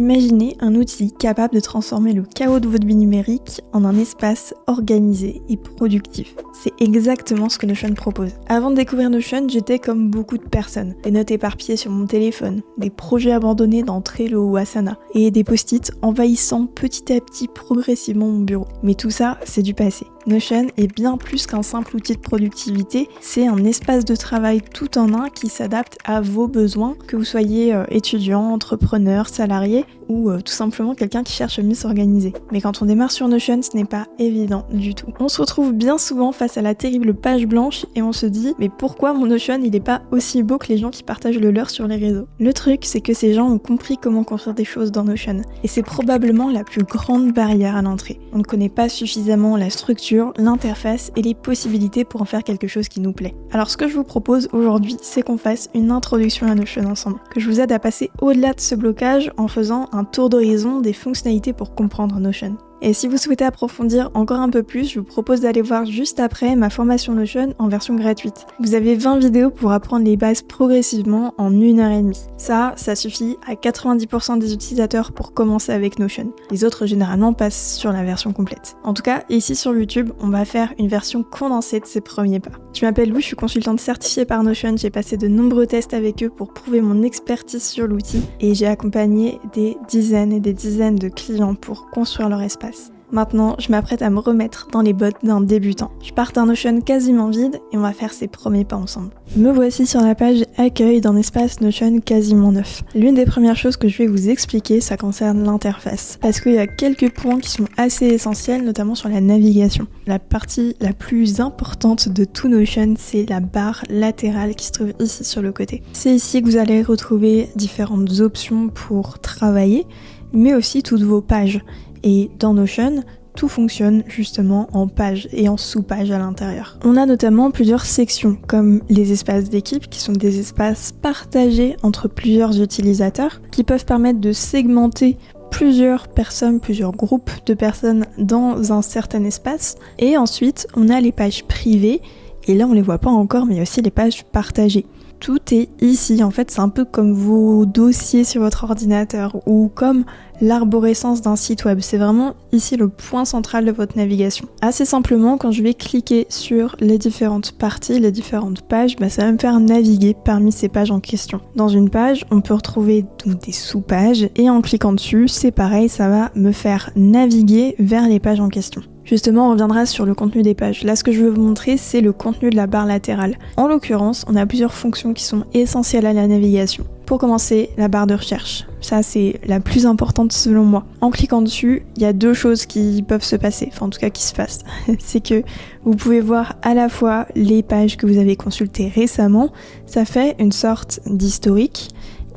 Imaginez un outil capable de transformer le chaos de votre vie numérique en un espace organisé et productif. C'est exactement ce que Notion propose. Avant de découvrir Notion, j'étais comme beaucoup de personnes. Des notes éparpillées sur mon téléphone, des projets abandonnés dans Trello ou Asana, et des post-it envahissant petit à petit progressivement mon bureau. Mais tout ça, c'est du passé. Notion est bien plus qu'un simple outil de productivité, c'est un espace de travail tout en un qui s'adapte à vos besoins, que vous soyez étudiant, entrepreneur, salarié ou tout simplement quelqu'un qui cherche à mieux s'organiser. Mais quand on démarre sur Notion, ce n'est pas évident du tout. On se retrouve bien souvent face à la terrible page blanche et on se dit mais pourquoi mon Notion il est pas aussi beau que les gens qui partagent le leur sur les réseaux? Le truc c'est que ces gens ont compris comment construire des choses dans Notion et c'est probablement la plus grande barrière à l'entrée. On ne connaît pas suffisamment la structure, l'interface et les possibilités pour en faire quelque chose qui nous plaît. Alors ce que je vous propose aujourd'hui, c'est qu'on fasse une introduction à Notion ensemble, que je vous aide à passer au-delà de ce blocage en faisant un tour d'horizon des fonctionnalités pour comprendre Notion. Et si vous souhaitez approfondir encore un peu plus, je vous propose d'aller voir juste après ma formation Notion en version gratuite. Vous avez 20 vidéos pour apprendre les bases progressivement en 1h30. Ça suffit à 90% des utilisateurs pour commencer avec Notion. Les autres généralement passent sur la version complète. En tout cas, ici sur YouTube, on va faire une version condensée de ces premiers pas. Je m'appelle Lou, je suis consultante certifiée par Notion, j'ai passé de nombreux tests avec eux pour prouver mon expertise sur l'outil et j'ai accompagné des dizaines et des dizaines de clients pour construire leur espace. Maintenant, je m'apprête à me remettre dans les bottes d'un débutant. Je pars d'un Notion quasiment vide et on va faire ces premiers pas ensemble. Me voici sur la page accueil d'un espace Notion quasiment neuf. L'une des premières choses que je vais vous expliquer, ça concerne l'interface. Parce qu'il y a quelques points qui sont assez essentiels, notamment sur la navigation. La partie la plus importante de tout Notion, c'est la barre latérale qui se trouve ici sur le côté. C'est ici que vous allez retrouver différentes options pour travailler, mais aussi toutes vos pages. Et dans Notion, tout fonctionne justement en pages et en sous-pages à l'intérieur. On a notamment plusieurs sections, comme les espaces d'équipe, qui sont des espaces partagés entre plusieurs utilisateurs, qui peuvent permettre de segmenter plusieurs personnes, plusieurs groupes de personnes dans un certain espace. Et ensuite, on a les pages privées, et là on les voit pas encore, mais il y a aussi les pages partagées. Tout est ici, en fait c'est un peu comme vos dossiers sur votre ordinateur ou comme l'arborescence d'un site web. C'est vraiment ici le point central de votre navigation. Assez simplement, quand je vais cliquer sur les différentes parties, les différentes pages, ça va me faire naviguer parmi ces pages en question. Dans une page, on peut retrouver donc des sous-pages et en cliquant dessus, c'est pareil, ça va me faire naviguer vers les pages en question. Justement, on reviendra sur le contenu des pages. Là, ce que je veux vous montrer, c'est le contenu de la barre latérale. En l'occurrence, on a plusieurs fonctions qui sont essentielles à la navigation. Pour commencer, la barre de recherche. Ça, c'est la plus importante selon moi. En cliquant dessus, il y a deux choses qui peuvent se passer, enfin en tout cas qui se passent. C'est que vous pouvez voir à la fois les pages que vous avez consultées récemment, ça fait une sorte d'historique,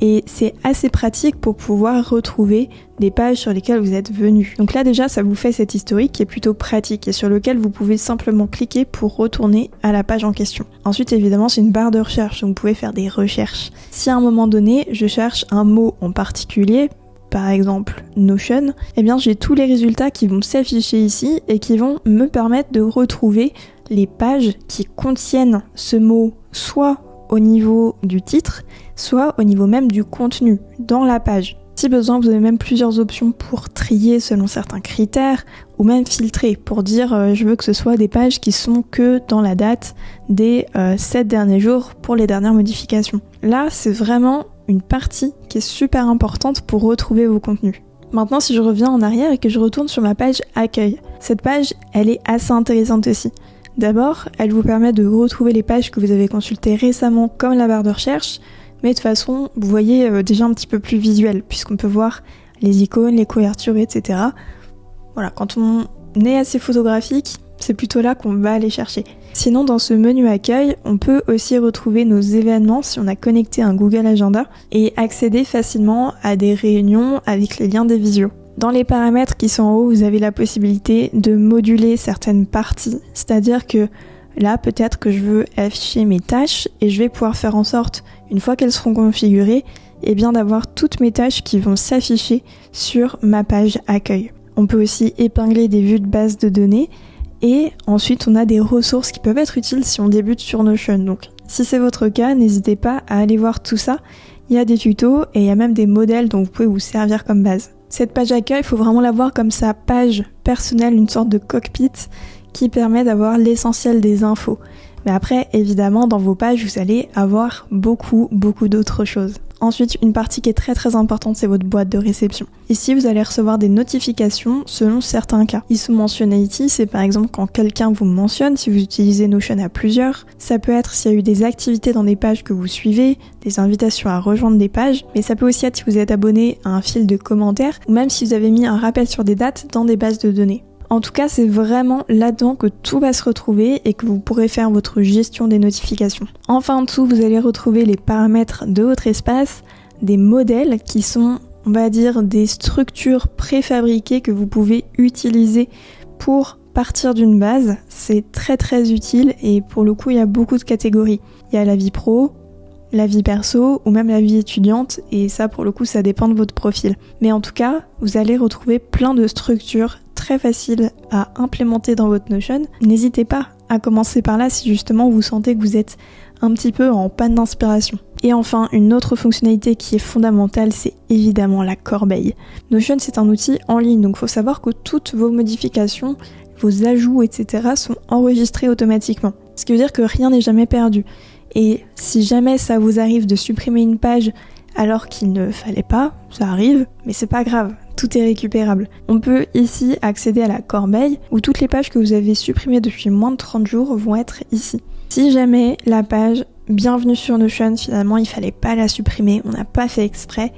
et c'est assez pratique pour pouvoir retrouver des pages sur lesquelles vous êtes venu. Donc là déjà, ça vous fait cet historique qui est plutôt pratique et sur lequel vous pouvez simplement cliquer pour retourner à la page en question. Ensuite, évidemment, c'est une barre de recherche, donc vous pouvez faire des recherches. Si à un moment donné, je cherche un mot en particulier, par exemple Notion, j'ai tous les résultats qui vont s'afficher ici et qui vont me permettre de retrouver les pages qui contiennent ce mot, soit au niveau du titre, soit au niveau même du contenu dans la page. Si besoin, vous avez même plusieurs options pour trier selon certains critères ou même filtrer pour dire je veux que ce soit des pages qui sont que dans la date des 7 derniers jours pour les dernières modifications. Là, c'est vraiment une partie qui est super importante pour retrouver vos contenus. Maintenant, si je reviens en arrière et que je retourne sur ma page accueil, cette page, elle est assez intéressante aussi. D'abord, elle vous permet de retrouver les pages que vous avez consultées récemment comme la barre de recherche, mais de façon, vous voyez, déjà un petit peu plus visuelle, puisqu'on peut voir les icônes, les couvertures, etc. Voilà, quand on est assez photographique, c'est plutôt là qu'on va aller chercher. Sinon, dans ce menu accueil, on peut aussi retrouver nos événements si on a connecté un Google Agenda et accéder facilement à des réunions avec les liens des visios. Dans les paramètres qui sont en haut, vous avez la possibilité de moduler certaines parties, c'est-à-dire que là, peut-être que je veux afficher mes tâches et je vais pouvoir faire en sorte, une fois qu'elles seront configurées, d'avoir toutes mes tâches qui vont s'afficher sur ma page accueil. On peut aussi épingler des vues de base de données et ensuite on a des ressources qui peuvent être utiles si on débute sur Notion. Donc si c'est votre cas, n'hésitez pas à aller voir tout ça. Il Il y a des tutos et il y a même des modèles dont vous pouvez vous servir comme base. Cette page d'accueil, il faut vraiment la voir comme sa page personnelle, une sorte de cockpit qui permet d'avoir l'essentiel des infos. Mais après, évidemment, dans vos pages, vous allez avoir beaucoup d'autres choses. Ensuite, une partie qui est très importante, c'est votre boîte de réception. Ici, vous allez recevoir des notifications selon certains cas. ISO Mentionality, c'est par exemple quand quelqu'un vous mentionne, si vous utilisez Notion à plusieurs. Ça peut être s'il y a eu des activités dans des pages que vous suivez, des invitations à rejoindre des pages, mais ça peut aussi être si vous êtes abonné à un fil de commentaires, ou même si vous avez mis un rappel sur des dates dans des bases de données. En tout cas, c'est vraiment là-dedans que tout va se retrouver et que vous pourrez faire votre gestion des notifications. Enfin, en dessous, vous allez retrouver les paramètres de votre espace, des modèles qui sont, on va dire, des structures préfabriquées que vous pouvez utiliser pour partir d'une base. C'est très utile et pour le coup, il y a beaucoup de catégories. Il y a la vie pro, la vie perso ou même la vie étudiante et ça, pour le coup, ça dépend de votre profil. Mais en tout cas, vous allez retrouver plein de structures très facile à implémenter dans votre Notion. N'hésitez pas à commencer par là si justement vous sentez que vous êtes un petit peu en panne d'inspiration. Et enfin, une autre fonctionnalité qui est fondamentale, c'est évidemment la corbeille. Notion, c'est un outil en ligne, donc il faut savoir que toutes vos modifications, vos ajouts, etc. sont enregistrés automatiquement. Ce qui veut dire que rien n'est jamais perdu. Et si jamais ça vous arrive de supprimer une page alors qu'il ne fallait pas, ça arrive, mais c'est pas grave, tout est récupérable. On peut ici accéder à la corbeille où toutes les pages que vous avez supprimées depuis moins de 30 jours vont être ici. Si jamais la page Bienvenue sur Notion, finalement il fallait pas la supprimer, on n'a pas fait exprès,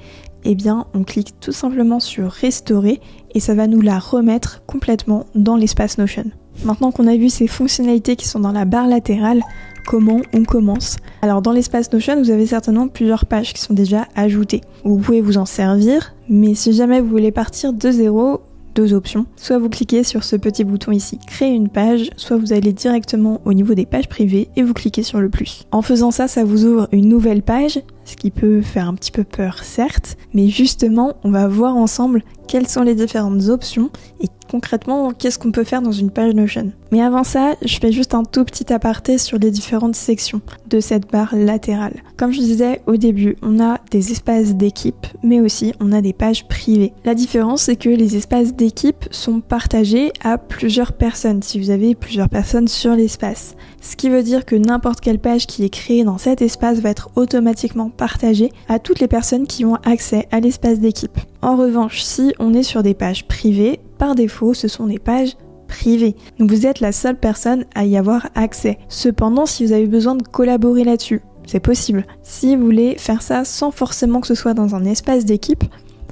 eh bien on clique tout simplement sur Restaurer et ça va nous la remettre complètement dans l'espace Notion. Maintenant qu'on a vu ces fonctionnalités qui sont dans la barre latérale, comment on commence? Alors dans l'espace Notion, vous avez certainement plusieurs pages qui sont déjà ajoutées. Vous pouvez vous en servir, mais si jamais vous voulez partir de zéro, deux options. Soit vous cliquez sur ce petit bouton ici, créer une page, soit vous allez directement au niveau des pages privées et vous cliquez sur le plus. En faisant ça, ça vous ouvre une nouvelle page, ce qui peut faire un petit peu peur certes, mais justement, on va voir ensemble quelles sont les différentes options et concrètement, qu'est-ce qu'on peut faire dans une page Notion. Mais avant ça, je fais juste un tout petit aparté sur les différentes sections de cette barre latérale. Comme je disais au début, on a des espaces d'équipe, mais aussi on a des pages privées. La différence, c'est que les espaces d'équipe sont partagés à plusieurs personnes, si vous avez plusieurs personnes sur l'espace. Ce qui veut dire que n'importe quelle page qui est créée dans cet espace va être automatiquement partagée à toutes les personnes qui ont accès à l'espace d'équipe. En revanche, si on est sur des pages privées, par défaut, ce sont des pages privées. Donc vous êtes la seule personne à y avoir accès. Cependant, si vous avez besoin de collaborer là-dessus, c'est possible. Si vous voulez faire ça sans forcément que ce soit dans un espace d'équipe,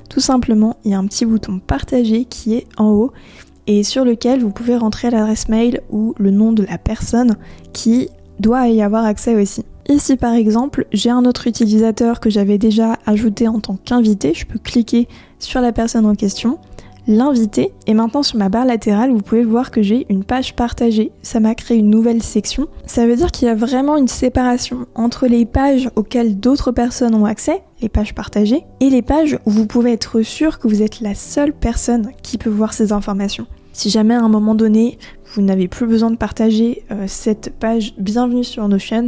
tout simplement, il y a un petit bouton partager qui est en haut et sur lequel vous pouvez rentrer l'adresse mail ou le nom de la personne qui doit y avoir accès aussi. Ici par exemple, j'ai un autre utilisateur que j'avais déjà ajouté en tant qu'invité, je peux cliquer sur la personne en question, l'inviter, et maintenant sur ma barre latérale, vous pouvez voir que j'ai une page partagée. Ça m'a créé une nouvelle section. Ça veut dire qu'il y a vraiment une séparation entre les pages auxquelles d'autres personnes ont accès, les pages partagées, et les pages où vous pouvez être sûr que vous êtes la seule personne qui peut voir ces informations. Si jamais à un moment donné, vous n'avez plus besoin de partager cette page Bienvenue sur Notion,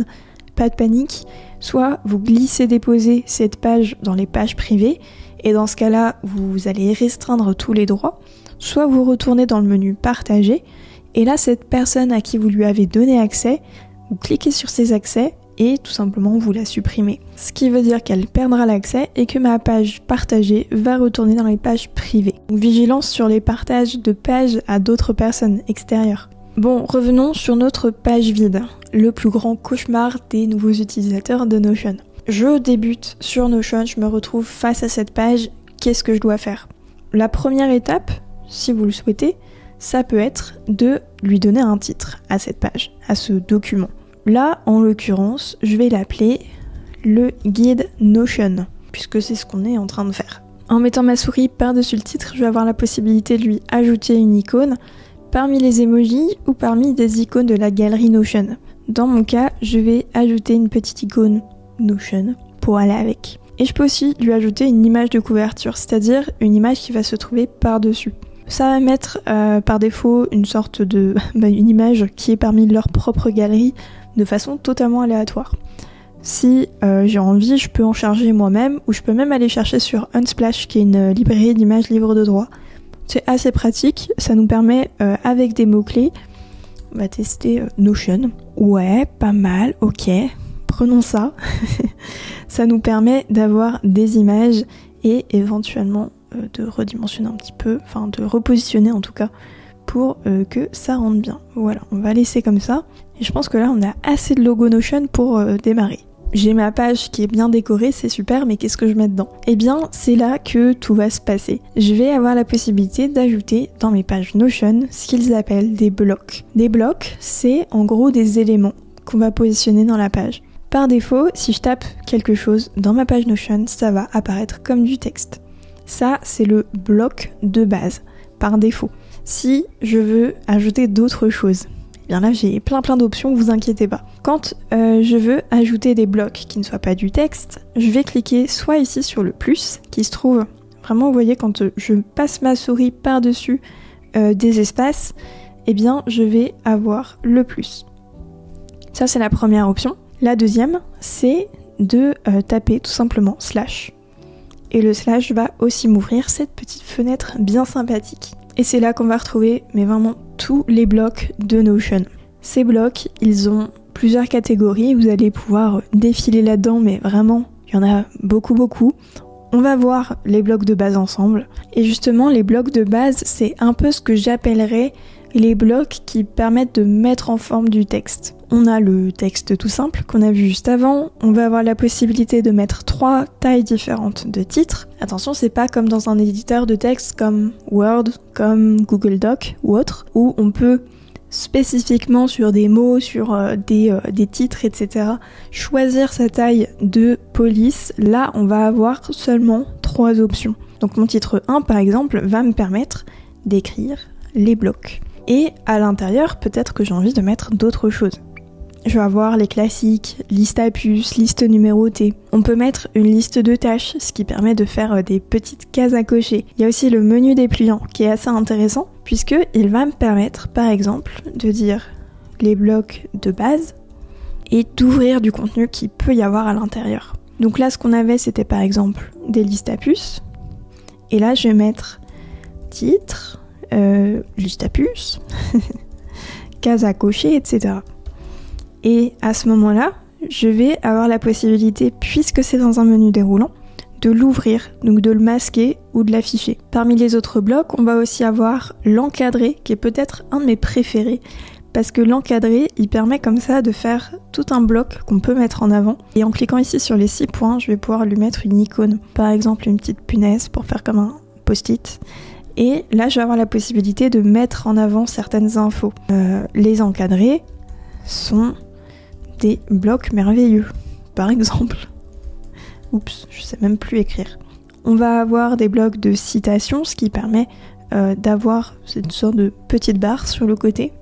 pas de panique, soit vous glissez-déposez cette page dans les pages privées, et dans ce cas-là, vous allez restreindre tous les droits, soit vous retournez dans le menu Partager, et là, cette personne à qui vous lui avez donné accès, vous cliquez sur ses accès, et tout simplement vous la supprimez. Ce qui veut dire qu'elle perdra l'accès et que ma page partagée va retourner dans les pages privées. Donc vigilance sur les partages de pages à d'autres personnes extérieures. Bon, revenons sur notre page vide, le plus grand cauchemar des nouveaux utilisateurs de Notion. Je débute sur Notion, je me retrouve face à cette page, qu'est-ce que je dois faire? La première étape, si vous le souhaitez, ça peut être de lui donner un titre à cette page, à ce document. Là, en l'occurrence, je vais l'appeler le guide Notion, puisque c'est ce qu'on est en train de faire. En mettant ma souris par-dessus le titre, je vais avoir la possibilité de lui ajouter une icône parmi les emojis ou parmi des icônes de la galerie Notion. Dans mon cas, je vais ajouter une petite icône Notion pour aller avec. Et je peux aussi lui ajouter une image de couverture, c'est-à-dire une image qui va se trouver par-dessus. Ça va mettre par défaut une sorte de une image qui est parmi leur propre galerie de façon totalement aléatoire. Si j'ai envie, je peux en charger moi-même, ou je peux même aller chercher sur Unsplash, qui est une librairie d'images libres de droit. C'est assez pratique, ça nous permet, avec des mots-clés, on va tester Notion. Ouais, pas mal, ok, prenons ça. Ça nous permet d'avoir des images et éventuellement de redimensionner un petit peu, enfin de repositionner en tout cas, pour que ça rentre bien. Voilà, on va laisser comme ça. Et je pense que là, on a assez de logo Notion pour démarrer. J'ai ma page qui est bien décorée, c'est super, mais qu'est-ce que je mets dedans? Eh bien, c'est là que tout va se passer. Je vais avoir la possibilité d'ajouter dans mes pages Notion ce qu'ils appellent des blocs. Des blocs, c'est en gros des éléments qu'on va positionner dans la page. Par défaut, si je tape quelque chose dans ma page Notion, ça va apparaître comme du texte. Ça, c'est le bloc de base, par défaut. Si je veux ajouter d'autres choses, eh bien là j'ai plein d'options, vous inquiétez pas. Quand je veux ajouter des blocs qui ne soient pas du texte, je vais cliquer soit ici sur le plus, qui se trouve, vraiment vous voyez quand je passe ma souris par-dessus des espaces, eh bien je vais avoir le plus. Ça c'est la première option. La deuxième, c'est de taper tout simplement slash. Et le slash va aussi m'ouvrir cette petite fenêtre bien sympathique. Et c'est là qu'on va retrouver vraiment tous les blocs de Notion. Ces blocs, ils ont plusieurs catégories, vous allez pouvoir défiler là-dedans, mais vraiment, il y en a beaucoup. On va voir les blocs de base ensemble. Et justement, les blocs de base, c'est un peu ce que j'appellerais les blocs qui permettent de mettre en forme du texte. On a le texte tout simple qu'on a vu juste avant, on va avoir la possibilité de mettre 3 tailles différentes de titres. Attention, c'est pas comme dans un éditeur de texte comme Word, comme Google Doc ou autre, où on peut spécifiquement sur des mots, sur des titres, etc., choisir sa taille de police. Là, on va avoir seulement 3 options. Donc mon titre 1, par exemple, va me permettre d'écrire les blocs. Et à l'intérieur, peut-être que j'ai envie de mettre d'autres choses. Je vais avoir les classiques, liste à puces, liste numérotée. On peut mettre une liste de tâches, ce qui permet de faire des petites cases à cocher. Il y a aussi le menu dépliant qui est assez intéressant, puisqu'il va me permettre, par exemple, de dire les blocs de base et d'ouvrir du contenu qu'il peut y avoir à l'intérieur. Donc là, ce qu'on avait, c'était par exemple des listes à puces. Et là, je vais mettre titre, liste à puces, case à cocher, etc. Et à ce moment-là, je vais avoir la possibilité, puisque c'est dans un menu déroulant, de l'ouvrir, donc de le masquer ou de l'afficher. Parmi les autres blocs, on va aussi avoir l'encadré, qui est peut-être un de mes préférés, parce que l'encadré, il permet comme ça de faire tout un bloc qu'on peut mettre en avant. Et en cliquant ici sur les 6 points, je vais pouvoir lui mettre une icône, par exemple une petite punaise pour faire comme un post-it. Et là, je vais avoir la possibilité de mettre en avant certaines infos. Les encadrés sont des blocs merveilleux, par exemple. Oups, je sais même plus écrire. On va avoir des blocs de citation, ce qui permet d'avoir cette sorte de petite barre sur le côté,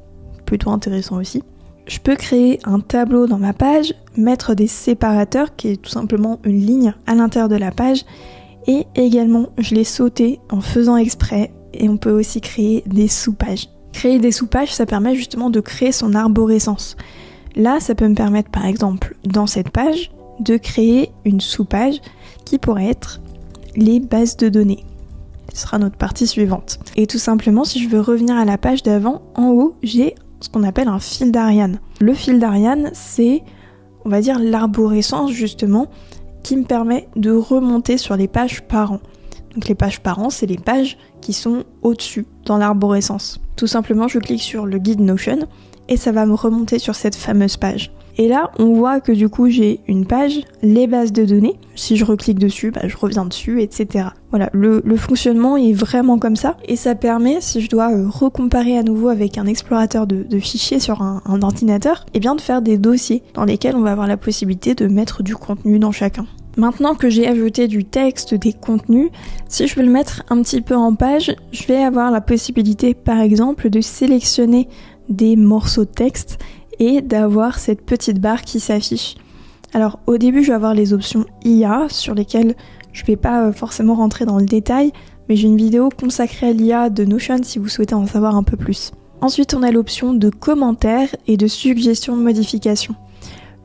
plutôt intéressant aussi. Je peux créer un tableau dans ma page, mettre des séparateurs, qui est tout simplement une ligne à l'intérieur de la page, et également je l'ai sauté en faisant exprès, et on peut aussi créer des sous-pages. Créer des sous-pages, ça permet justement de créer son arborescence. Là, ça peut me permettre par exemple, dans cette page, de créer une sous-page qui pourrait être les bases de données. Ce sera notre partie suivante. Et tout simplement, si je veux revenir à la page d'avant, en haut, j'ai ce qu'on appelle un fil d'Ariane. Le fil d'Ariane, c'est, on va dire, l'arborescence justement, qui me permet de remonter sur les pages par an. Donc les pages par an, c'est les pages qui sont au-dessus dans l'arborescence. Tout simplement, je clique sur le guide Notion et ça va me remonter sur cette fameuse page. Et là, on voit que du coup, j'ai une page, les bases de données. Si je reclique dessus, je reviens dessus, etc. Voilà, le fonctionnement est vraiment comme ça. Et ça permet, si je dois recomparer à nouveau avec un explorateur de fichiers sur un ordinateur, eh bien de faire des dossiers dans lesquels on va avoir la possibilité de mettre du contenu dans chacun. Maintenant que j'ai ajouté du texte, des contenus, si je veux le mettre un petit peu en page, je vais avoir la possibilité, par exemple, de sélectionner des morceaux de texte et d'avoir cette petite barre qui s'affiche. Alors au début je vais avoir les options IA sur lesquelles je vais pas forcément rentrer dans le détail, mais j'ai une vidéo consacrée à l'IA de Notion si vous souhaitez en savoir un peu plus. Ensuite on a l'option de commentaires et de suggestions de modifications.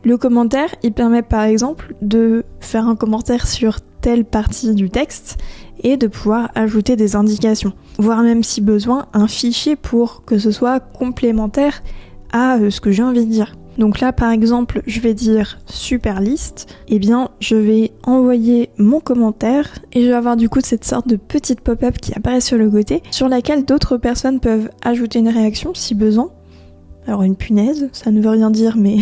Le commentaire, il permet par exemple de faire un commentaire sur telle partie du texte et de pouvoir ajouter des indications, voire même si besoin un fichier pour que ce soit complémentaire à ce que j'ai envie de dire. Donc là par exemple je vais dire super liste, et bien je vais envoyer mon commentaire et je vais avoir du coup cette sorte de petite pop-up qui apparaît sur le côté sur laquelle d'autres personnes peuvent ajouter une réaction si besoin. Alors une punaise, ça ne veut rien dire mais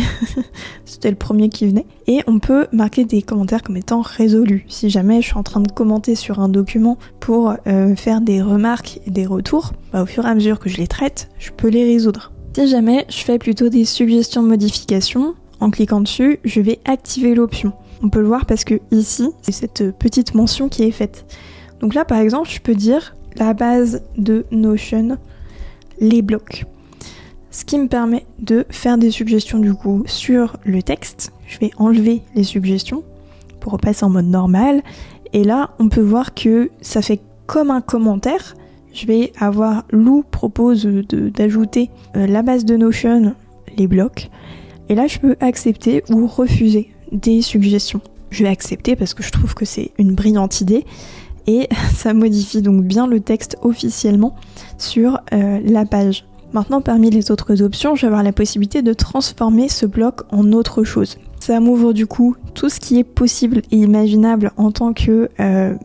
c'était le premier qui venait. Et on peut marquer des commentaires comme étant résolus. Si jamais je suis en train de commenter sur un document pour faire des remarques et des retours, au fur et à mesure que je les traite, je peux les résoudre. Si jamais je fais plutôt des suggestions de modification, en cliquant dessus, je vais activer l'option. On peut le voir parce que ici, c'est cette petite mention qui est faite. Donc là par exemple, je peux dire la base de Notion, les blocs. Ce qui me permet de faire des suggestions du coup sur le texte. Je vais enlever les suggestions pour repasser en mode normal. Et là, on peut voir que ça fait comme un commentaire. Je vais avoir Lou propose d'ajouter la base de Notion, les blocs. Et là, je peux accepter ou refuser des suggestions. Je vais accepter parce que je trouve que c'est une brillante idée. Et ça modifie donc bien le texte officiellement sur la page. Maintenant, parmi les autres options, je vais avoir la possibilité de transformer ce bloc en autre chose. Ça m'ouvre du coup tout ce qui est possible et imaginable en tant que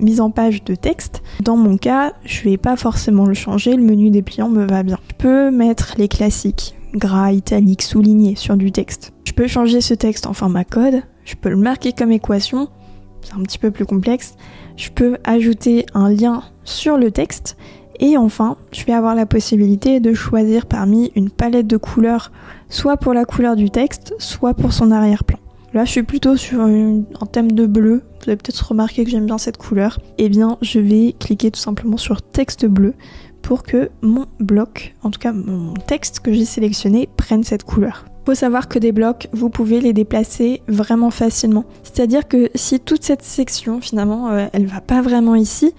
mise en page de texte. Dans mon cas, je vais pas forcément le changer, le menu dépliant me va bien. Je peux mettre les classiques, gras, italique, souligné sur du texte. Je peux changer ce texte en format code, je peux le marquer comme équation, c'est un petit peu plus complexe. Je peux ajouter un lien sur le texte. Et enfin, je vais avoir la possibilité de choisir parmi une palette de couleurs, soit pour la couleur du texte, soit pour son arrière-plan. Là, je suis plutôt sur un thème de bleu. Vous avez peut-être remarqué que j'aime bien cette couleur. Eh bien, je vais cliquer tout simplement sur texte bleu pour que mon bloc, en tout cas mon texte que j'ai sélectionné, prenne cette couleur. Faut savoir que des blocs, vous pouvez les déplacer vraiment facilement. C'est-à-dire que si toute cette section, finalement, elle va pas vraiment ici,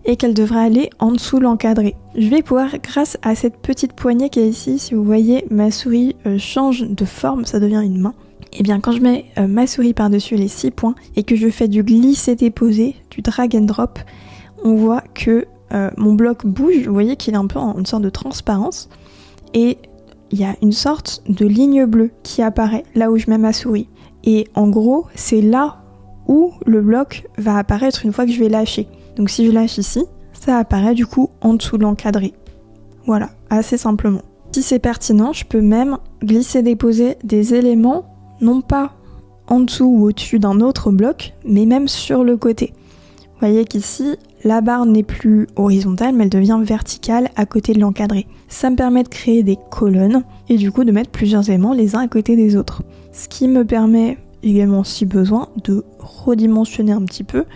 et qu'elle devrait aller en dessous l'encadré. Je vais pouvoir, grâce à cette petite poignée qui est ici, si vous voyez, ma souris change de forme, ça devient une main. Et bien quand je mets ma souris par-dessus les 6 points et que je fais du glisser-déposer, du drag and drop, on voit que mon bloc bouge, vous voyez qu'il est un peu en une sorte de transparence, et il y a une sorte de ligne bleue qui apparaît là où je mets ma souris. Et en gros, c'est là où le bloc va apparaître une fois que je vais lâcher. Donc si je lâche ici, ça apparaît du coup en dessous de l'encadré. Voilà, assez simplement. Si c'est pertinent, je peux même glisser-déposer des éléments, non pas en dessous ou au-dessus d'un autre bloc, mais même sur le côté. Vous voyez qu'ici, la barre n'est plus horizontale, mais elle devient verticale à côté de l'encadré. Ça me permet de créer des colonnes et du coup de mettre plusieurs éléments les uns à côté des autres. Ce qui me permet également, si besoin, de redimensionner un petit peu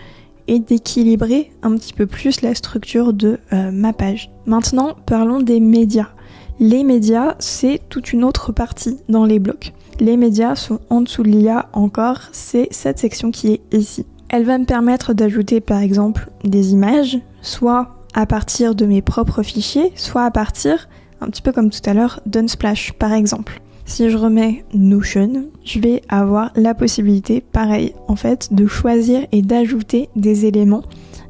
et d'équilibrer un petit peu plus la structure de ma page. Maintenant, parlons des médias. Les médias, c'est toute une autre partie dans les blocs. Les médias sont en dessous de l'IA encore, c'est cette section qui est ici. Elle va me permettre d'ajouter par exemple des images, soit à partir de mes propres fichiers, soit à partir, un petit peu comme tout à l'heure, d'Unsplash par exemple. Si je remets Notion, je vais avoir la possibilité, pareil en fait, de choisir et d'ajouter des éléments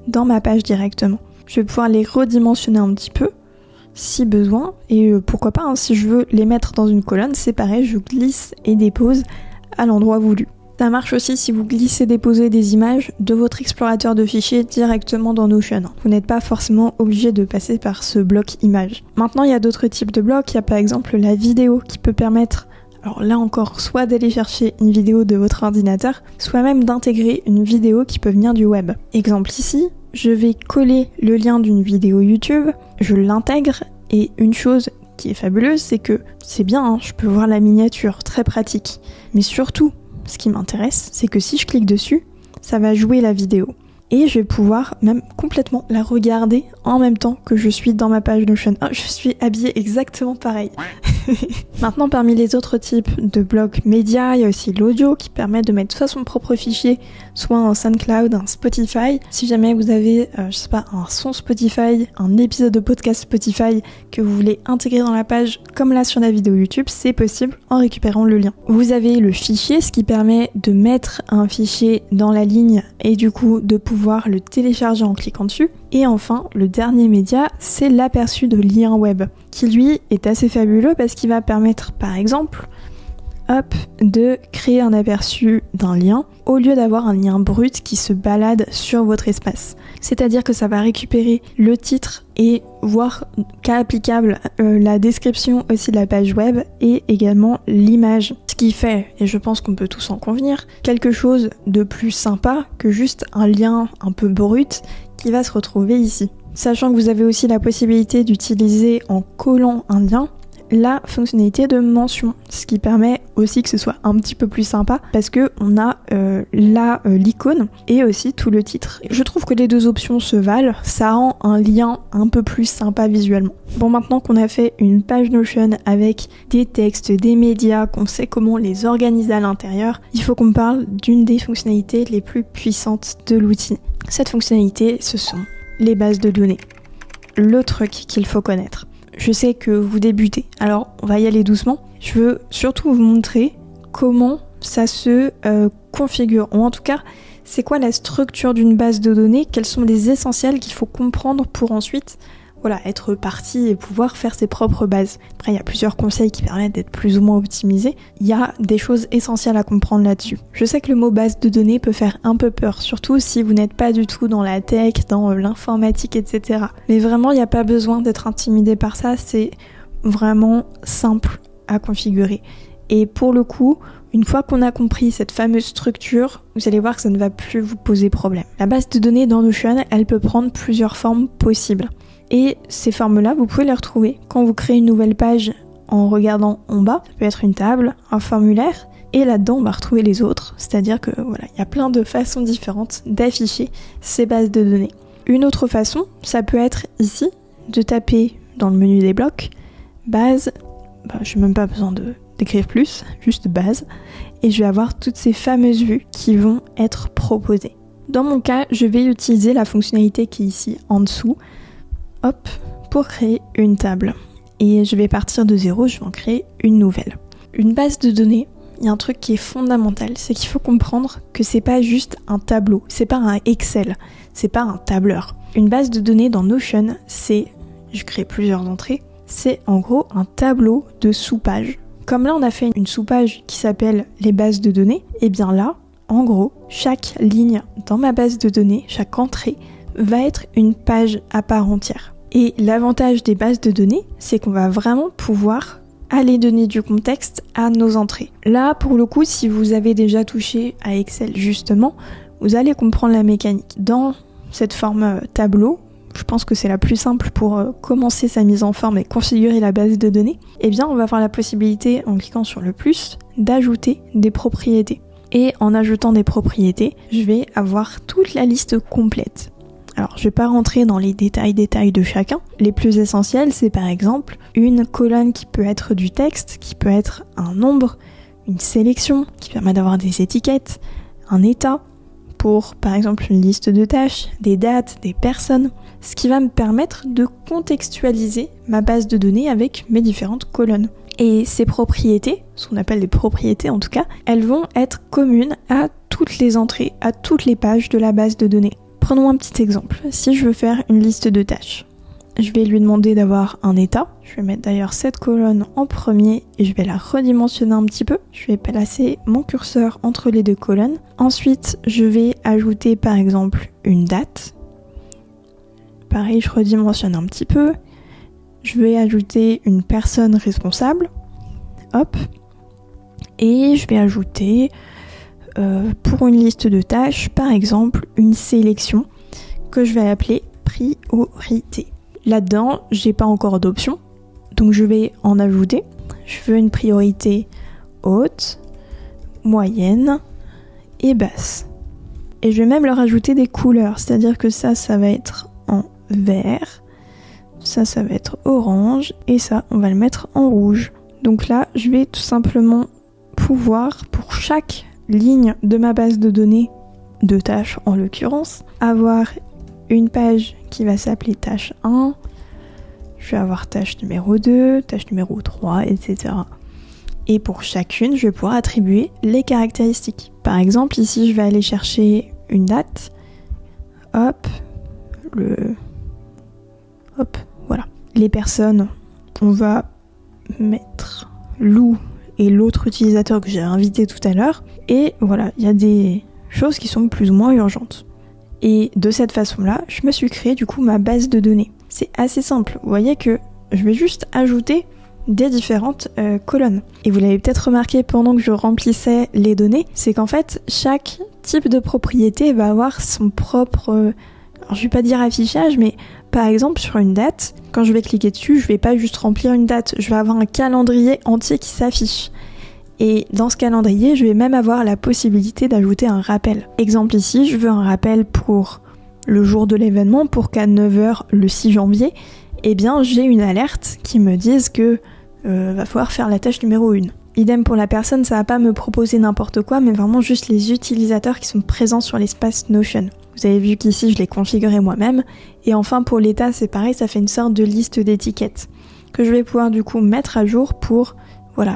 dans ma page directement. Je vais pouvoir les redimensionner un petit peu, si besoin, et pourquoi pas, si je veux les mettre dans une colonne, c'est pareil, je glisse et dépose à l'endroit voulu. Ça marche aussi si vous glissez déposez des images de votre explorateur de fichiers directement dans Notion. Vous n'êtes pas forcément obligé de passer par ce bloc image. Maintenant, il y a d'autres types de blocs. Il y a par exemple la vidéo qui peut permettre, alors là encore, soit d'aller chercher une vidéo de votre ordinateur, soit même d'intégrer une vidéo qui peut venir du web. Exemple ici, je vais coller le lien d'une vidéo YouTube, je l'intègre et une chose qui est fabuleuse, c'est que c'est bien, je peux voir la miniature, très pratique. Mais surtout, ce qui m'intéresse, c'est que si je clique dessus, ça va jouer la vidéo. Et je vais pouvoir même complètement la regarder en même temps que je suis dans ma page Notion. Oh, je suis habillée exactement pareil. Maintenant, parmi les autres types de blocs médias, il y a aussi l'audio qui permet de mettre soit son propre fichier, soit un SoundCloud, un Spotify. Si jamais vous avez, un son Spotify, un épisode de podcast Spotify que vous voulez intégrer dans la page, comme là sur la vidéo YouTube, c'est possible en récupérant le lien. Vous avez le fichier, ce qui permet de mettre un fichier dans la ligne et du coup de pouvoir le télécharger en cliquant dessus. Et enfin, le dernier média, c'est l'aperçu de lien web, qui lui est assez fabuleux parce qu'il va permettre par exemple de créer un aperçu d'un lien au lieu d'avoir un lien brut qui se balade sur votre espace. C'est-à-dire que ça va récupérer le titre et voir cas applicable la description aussi de la page web et également l'image. Ce qui fait, et je pense qu'on peut tous en convenir, quelque chose de plus sympa que juste un lien un peu brut qui va se retrouver ici. Sachant que vous avez aussi la possibilité d'utiliser en collant un lien la fonctionnalité de mention, ce qui permet aussi que ce soit un petit peu plus sympa parce que on a l'icône et aussi tout le titre. Je trouve que les deux options se valent, ça rend un lien un peu plus sympa visuellement. Bon, maintenant qu'on a fait une page Notion avec des textes, des médias, qu'on sait comment les organiser à l'intérieur, il faut qu'on parle d'une des fonctionnalités les plus puissantes de l'outil. Cette fonctionnalité, ce sont les bases de données. Le truc qu'il faut connaître. Je sais que vous débutez, alors on va y aller doucement. Je veux surtout vous montrer comment ça se configure, ou en tout cas, c'est quoi la structure d'une base de données, quels sont les essentiels qu'il faut comprendre pour ensuite être parti et pouvoir faire ses propres bases. Après, il y a plusieurs conseils qui permettent d'être plus ou moins optimisés. Il y a des choses essentielles à comprendre là-dessus. Je sais que le mot base de données peut faire un peu peur, surtout si vous n'êtes pas du tout dans la tech, dans l'informatique, etc. Mais vraiment, il n'y a pas besoin d'être intimidé par ça, c'est vraiment simple à configurer. Et pour le coup, une fois qu'on a compris cette fameuse structure, vous allez voir que ça ne va plus vous poser problème. La base de données dans Notion, elle peut prendre plusieurs formes possibles. Et ces formes-là, vous pouvez les retrouver quand vous créez une nouvelle page en regardant en bas. Ça peut être une table, un formulaire, et là-dedans, on va retrouver les autres. C'est-à-dire que il y a plein de façons différentes d'afficher ces bases de données. Une autre façon, ça peut être ici, de taper dans le menu des blocs, base, je n'ai même pas besoin d'écrire plus, juste base, et je vais avoir toutes ces fameuses vues qui vont être proposées. Dans mon cas, je vais utiliser la fonctionnalité qui est ici en dessous, pour créer une table. Et je vais partir de zéro, je vais en créer une nouvelle. Une base de données, il y a un truc qui est fondamental, c'est qu'il faut comprendre que c'est pas juste un tableau, c'est pas un Excel, c'est pas un tableur. Une base de données dans Notion, je crée plusieurs entrées, c'est en gros un tableau de sous-pages. Comme là on a fait une sous-page qui s'appelle les bases de données, et bien là, en gros, chaque ligne dans ma base de données, chaque entrée, va être une page à part entière. Et l'avantage des bases de données, c'est qu'on va vraiment pouvoir aller donner du contexte à nos entrées. Là, pour le coup, si vous avez déjà touché à Excel justement, vous allez comprendre la mécanique. Dans cette forme tableau, je pense que c'est la plus simple pour commencer sa mise en forme et configurer la base de données, eh bien on va avoir la possibilité, en cliquant sur le plus, d'ajouter des propriétés. Et en ajoutant des propriétés, je vais avoir toute la liste complète. Alors, je vais pas rentrer dans les détails de chacun. Les plus essentiels, c'est par exemple une colonne qui peut être du texte, qui peut être un nombre, une sélection qui permet d'avoir des étiquettes, un état pour par exemple une liste de tâches, des dates, des personnes, ce qui va me permettre de contextualiser ma base de données avec mes différentes colonnes. Et ces propriétés, ce qu'on appelle des propriétés en tout cas, elles vont être communes à toutes les entrées, à toutes les pages de la base de données. Prenons un petit exemple. Si je veux faire une liste de tâches, je vais lui demander d'avoir un état. Je vais mettre d'ailleurs cette colonne en premier et je vais la redimensionner un petit peu. Je vais placer mon curseur entre les deux colonnes. Ensuite, je vais ajouter par exemple une date. Pareil, je redimensionne un petit peu. Je vais ajouter une personne responsable. Et je vais ajouter... pour une liste de tâches, par exemple, une sélection que je vais appeler priorité. Là-dedans, j'ai pas encore d'option, donc je vais en ajouter. Je veux une priorité haute, moyenne et basse. Et je vais même leur ajouter des couleurs, c'est-à-dire que ça va être en vert, ça va être orange, et ça, on va le mettre en rouge. Donc là, je vais tout simplement pouvoir, pour chaque ligne de ma base de données, de tâches en l'occurrence, avoir une page qui va s'appeler tâche 1, je vais avoir tâche numéro 2, tâche numéro 3, etc. Et pour chacune, je vais pouvoir attribuer les caractéristiques. Par exemple, ici, je vais aller chercher une date. Hop, voilà. Les personnes, on va mettre Lou et l'autre utilisateur que j'ai invité tout à l'heure. Et voilà, il y a des choses qui sont plus ou moins urgentes. Et de cette façon-là, je me suis créé du coup ma base de données. C'est assez simple. Vous voyez que je vais juste ajouter des différentes colonnes. Et vous l'avez peut-être remarqué pendant que je remplissais les données, c'est qu'en fait, chaque type de propriété va avoir son propre... alors je vais pas dire affichage, mais par exemple sur une date, quand je vais cliquer dessus, je vais pas juste remplir une date, je vais avoir un calendrier entier qui s'affiche. Et dans ce calendrier, je vais même avoir la possibilité d'ajouter un rappel. Exemple ici, je veux un rappel pour le jour de l'événement, pour qu'à 9h le 6 janvier, eh bien j'ai une alerte qui me dise que va falloir faire la tâche numéro 1. Idem pour la personne, ça va pas me proposer n'importe quoi, mais vraiment juste les utilisateurs qui sont présents sur l'espace Notion. Vous avez vu qu'ici je l'ai configuré moi-même. Et enfin pour l'état, c'est pareil, ça fait une sorte de liste d'étiquettes que je vais pouvoir du coup mettre à jour pour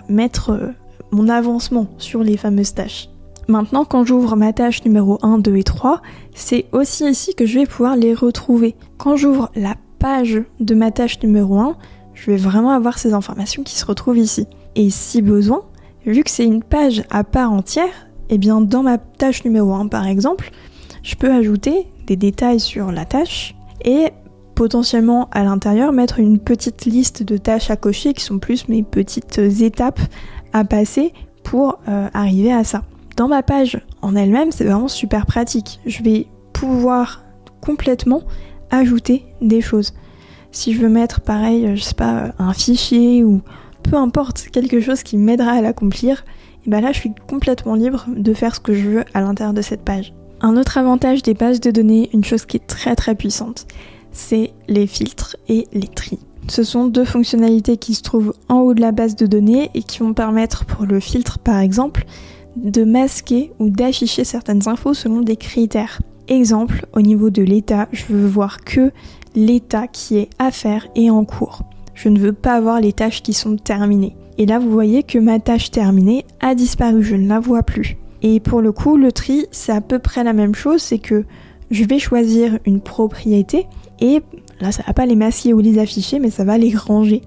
mettre mon avancement sur les fameuses tâches. Maintenant, quand j'ouvre ma tâche numéro 1, 2 et 3, c'est aussi ici que je vais pouvoir les retrouver. Quand j'ouvre la page de ma tâche numéro 1, je vais vraiment avoir ces informations qui se retrouvent ici. Et si besoin, vu que c'est une page à part entière, eh bien dans ma tâche numéro 1 par exemple, je peux ajouter des détails sur la tâche et potentiellement à l'intérieur mettre une petite liste de tâches à cocher qui sont plus mes petites étapes à passer pour arriver à ça. Dans ma page en elle-même, c'est vraiment super pratique. Je vais pouvoir complètement ajouter des choses. Si je veux mettre pareil, je sais pas, un fichier ou peu importe, quelque chose qui m'aidera à l'accomplir, et ben là je suis complètement libre de faire ce que je veux à l'intérieur de cette page. Un autre avantage des bases de données, une chose qui est très très puissante, c'est les filtres et les tris. Ce sont deux fonctionnalités qui se trouvent en haut de la base de données et qui vont permettre pour le filtre par exemple de masquer ou d'afficher certaines infos selon des critères. Exemple, au niveau de l'état, je veux voir que l'état qui est à faire et en cours. Je ne veux pas avoir les tâches qui sont terminées. Et là, vous voyez que ma tâche terminée a disparu, je ne la vois plus. Et pour le coup, le tri, c'est à peu près la même chose, c'est que je vais choisir une propriété et là, ça va pas les masquer ou les afficher, mais ça va les ranger.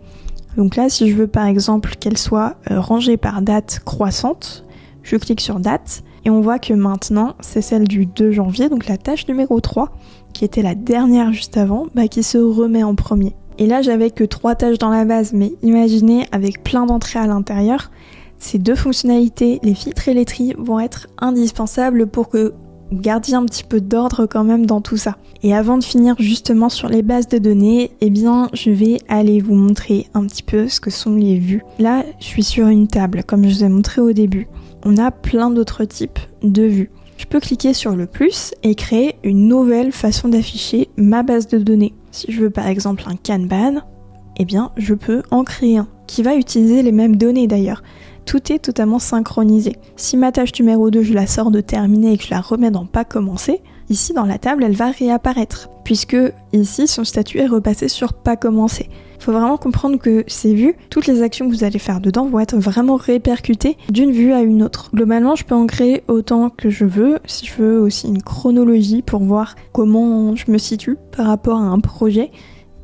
Donc là, si je veux par exemple qu'elle soit rangée par date croissante, je clique sur date et on voit que maintenant, c'est celle du 2 janvier, donc la tâche numéro 3, qui était la dernière juste avant, qui se remet en premier. Et là, j'avais que 3 tâches dans la base, mais imaginez, avec plein d'entrées à l'intérieur, ces deux fonctionnalités, les filtres et les tris, vont être indispensables pour que vous gardiez un petit peu d'ordre quand même dans tout ça. Et avant de finir justement sur les bases de données, eh bien, je vais aller vous montrer un petit peu ce que sont les vues. Là, je suis sur une table, comme je vous ai montré au début. On a plein d'autres types de vues. Je peux cliquer sur le plus et créer une nouvelle façon d'afficher ma base de données. Si je veux par exemple un Kanban, eh bien je peux en créer un qui va utiliser les mêmes données d'ailleurs. Tout est totalement synchronisé. Si ma tâche numéro 2, je la sors de terminer et que je la remets dans pas commencer, ici dans la table, elle va réapparaître. Puisque ici, son statut est repassé sur pas commencer. Il faut vraiment comprendre que ces vues, toutes les actions que vous allez faire dedans vont être vraiment répercutées d'une vue à une autre. Globalement, je peux en créer autant que je veux. Si je veux aussi une chronologie pour voir comment je me situe par rapport à un projet,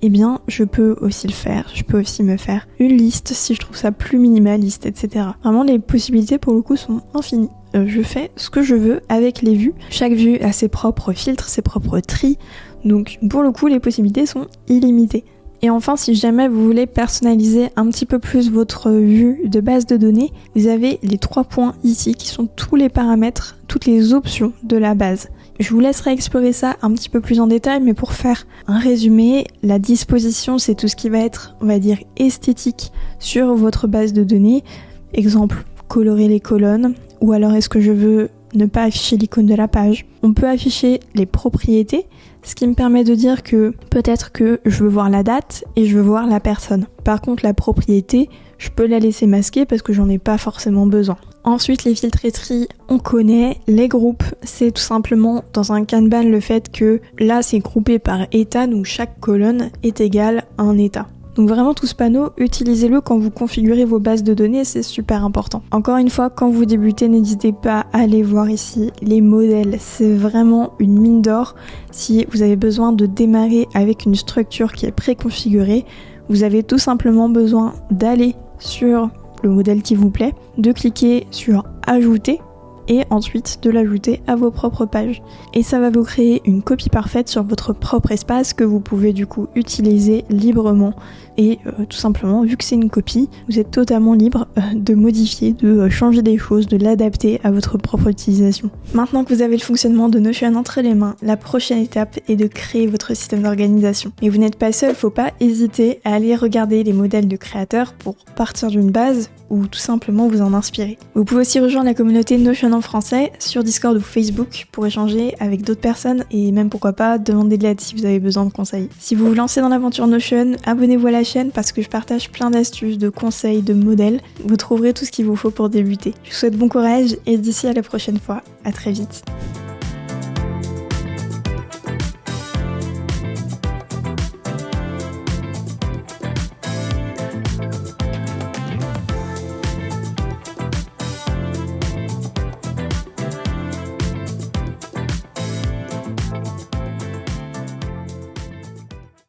eh bien, je peux aussi le faire. Je peux aussi me faire une liste si je trouve ça plus minimaliste, etc. Vraiment, les possibilités pour le coup sont infinies. Je fais ce que je veux avec les vues. Chaque vue a ses propres filtres, ses propres tris. Donc, pour le coup, les possibilités sont illimitées. Et enfin, si jamais vous voulez personnaliser un petit peu plus votre vue de base de données, vous avez les 3 points ici qui sont tous les paramètres, toutes les options de la base. Je vous laisserai explorer ça un petit peu plus en détail, mais pour faire un résumé, la disposition, c'est tout ce qui va être, on va dire, esthétique sur votre base de données. Exemple, colorer les colonnes, ou alors est-ce que je veux ne pas afficher l'icône de la page. On peut afficher les propriétés, ce qui me permet de dire que peut-être que je veux voir la date et je veux voir la personne. Par contre, la propriété, je peux la laisser masquée parce que j'en ai pas forcément besoin. Ensuite, les filtres et tri, on connaît. Les groupes, c'est tout simplement dans un Kanban le fait que là, c'est groupé par état, donc chaque colonne est égale à un état. Donc vraiment tout ce panneau, utilisez-le quand vous configurez vos bases de données, c'est super important. Encore une fois, quand vous débutez, n'hésitez pas à aller voir ici les modèles. C'est vraiment une mine d'or. Si vous avez besoin de démarrer avec une structure qui est préconfigurée, vous avez tout simplement besoin d'aller sur le modèle qui vous plaît, de cliquer sur ajouter et ensuite de l'ajouter à vos propres pages. Et ça va vous créer une copie parfaite sur votre propre espace que vous pouvez du coup utiliser librement. Et tout simplement, vu que c'est une copie, vous êtes totalement libre de modifier, de changer des choses, de l'adapter à votre propre utilisation. Maintenant que vous avez le fonctionnement de Notion entre les mains, la prochaine étape est de créer votre système d'organisation. Et vous n'êtes pas seul, faut pas hésiter à aller regarder les modèles de créateurs pour partir d'une base ou tout simplement vous en inspirer. Vous pouvez aussi rejoindre la communauté Notion en français sur Discord ou Facebook pour échanger avec d'autres personnes et même pourquoi pas demander de l'aide si vous avez besoin de conseils. Si vous vous lancez dans l'aventure Notion, abonnez-vous à la chaîne parce que je partage plein d'astuces, de conseils, de modèles. Vous trouverez tout ce qu'il vous faut pour débuter. Je vous souhaite bon courage et d'ici à la prochaine fois, à très vite.